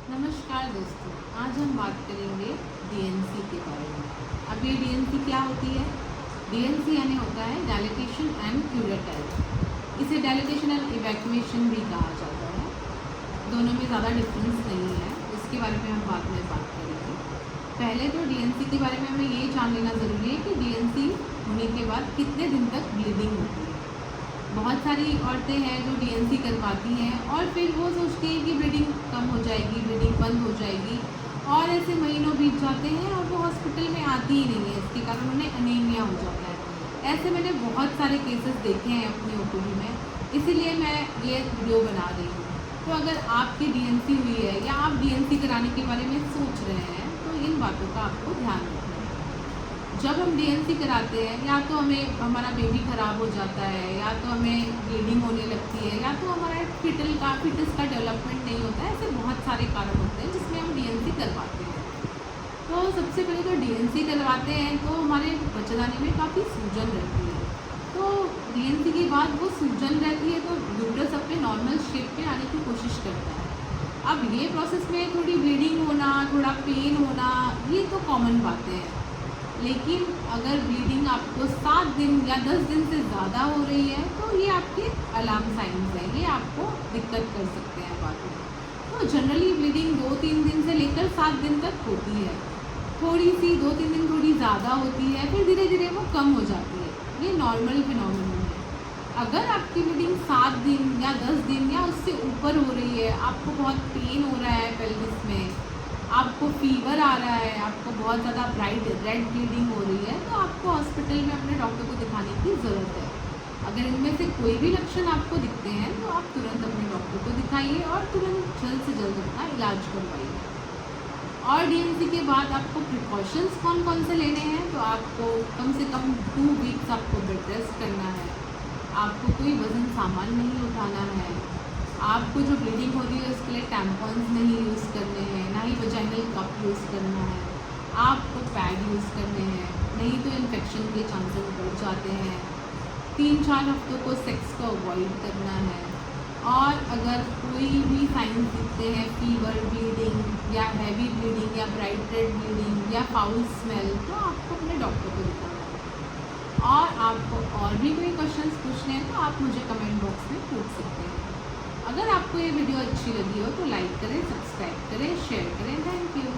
नमस्कार दोस्तों, आज हम बात करेंगे डीएनसी के बारे में। अब ये डीएनसी क्या होती है? डीएनसी यानी होता है डायलिटेशन एंड क्यूरेटाइव। इसे डायलिटेशन एंड इवैक्यूएशन भी कहा जाता है। दोनों में ज़्यादा डिफरेंस नहीं है, इसके बारे में हम बाद में बात करेंगे। पहले तो डीएनसी के बारे में हमें ये जान लेना ज़रूरी है कि डीएनसी होने के बाद कितने दिन तक ब्लीडिंग होती है। बहुत सारी औरतें हैं जो डीएनसी करवाती हैं और फिर वो सोचती हैं कि ब्लीडिंग कम हो जाएगी, ब्लीडिंग बंद हो जाएगी, और ऐसे महीनों बीत जाते हैं और वो हॉस्पिटल में आती ही नहीं है। इसके कारण उन्हें अनीमिया हो जाता है। ऐसे मैंने बहुत सारे केसेस देखे हैं अपनी ओपीडी में, इसीलिए मैं ये वीडियो बना रही हूँ। तो अगर आपकी डीएनसी हुई है या आप डीएनसी कराने के बारे में सोच रहे हैं तो इन बातों का आपको ध्यान रखना है। जब हम डीएनसी कराते हैं, या तो हमें हमारा बेबी ख़राब हो जाता है, या तो हमें ब्लीडिंग होने लगती है, या तो हमारा फिटस का डेवलपमेंट नहीं होता है। ऐसे बहुत सारे कारण होते हैं जिसमें हम डीएनसी करवाते हैं। तो सबसे पहले तो डीएनसी करवाते हैं तो हमारे बच्चेदानी में काफ़ी सूजन रहती है। तो डीएनसी के बाद वो सूजन रहती है तो यूट्रस अपने नॉर्मल शेप पे आने की कोशिश करता है। अब ये प्रोसेस में थोड़ी ब्लीडिंग होना, थोड़ा पेन होना, ये तो कॉमन बातें हैं। लेकिन अगर ब्लीडिंग आपको 7 दिन या 10 दिन से ज़्यादा हो रही है तो ये आपके अलार्म साइंस हैं, ये आपको दिक्कत कर सकते हैं बाद में। तो जनरली ब्लीडिंग 2-3 दिन से लेकर 7 दिन तक होती है। थोड़ी सी 2-3 दिन थोड़ी ज़्यादा होती है, फिर धीरे धीरे वो कम हो जाती है। ये नॉर्मल फिनोमिनन है। अगर आपकी ब्लीडिंग 7 दिन या 10 दिन या उससे ऊपर हो रही है, आपको बहुत पेन हो रहा है पेल्विस में, आपको फीवर आ रहा है, आपको बहुत ज़्यादा ब्राइट रेड ब्लीडिंग हो रही है, तो आपको हॉस्पिटल में अपने डॉक्टर को दिखाने की ज़रूरत है। अगर इनमें से कोई भी लक्षण आपको दिखते हैं तो आप तुरंत अपने डॉक्टर को दिखाइए और तुरंत जल्द से जल्द अपना इलाज करवाइए। और डीएनसी के बाद आपको प्रिकॉशंस कौन कौन से लेने हैं, तो आपको कम से कम 2 वीक्स आपको बेड रेस्ट करना है। आपको कोई वज़न सामान नहीं उठाना है। आपको जो ब्लीडिंग हो रही है उसके लिए टैम्पॉन्स नहीं यूज़ करने हैं, ना ही वजाइनल कप यूज़ करना है। आपको पैड यूज़ करने हैं, नहीं तो इन्फेक्शन के चांसेस बढ़ जाते हैं। 3-4 हफ्तों को सेक्स को अवॉइड करना है। और अगर कोई भी साइंस दिखते हैं, फीवर, ब्लीडिंग या हैवी ब्लीडिंग या ब्राइट रेड ब्लीडिंग या फाउल स्मेल, तो आपको अपने डॉक्टर को दिखाना है। और आपको और भी कोई क्वेश्चंस पूछने हैं तो आप मुझे कमेंट बॉक्स में पूछ सकते हैं। अगर आपको ये वीडियो अच्छी लगी हो तो लाइक करें, सब्सक्राइब करें, शेयर करें। Thank you.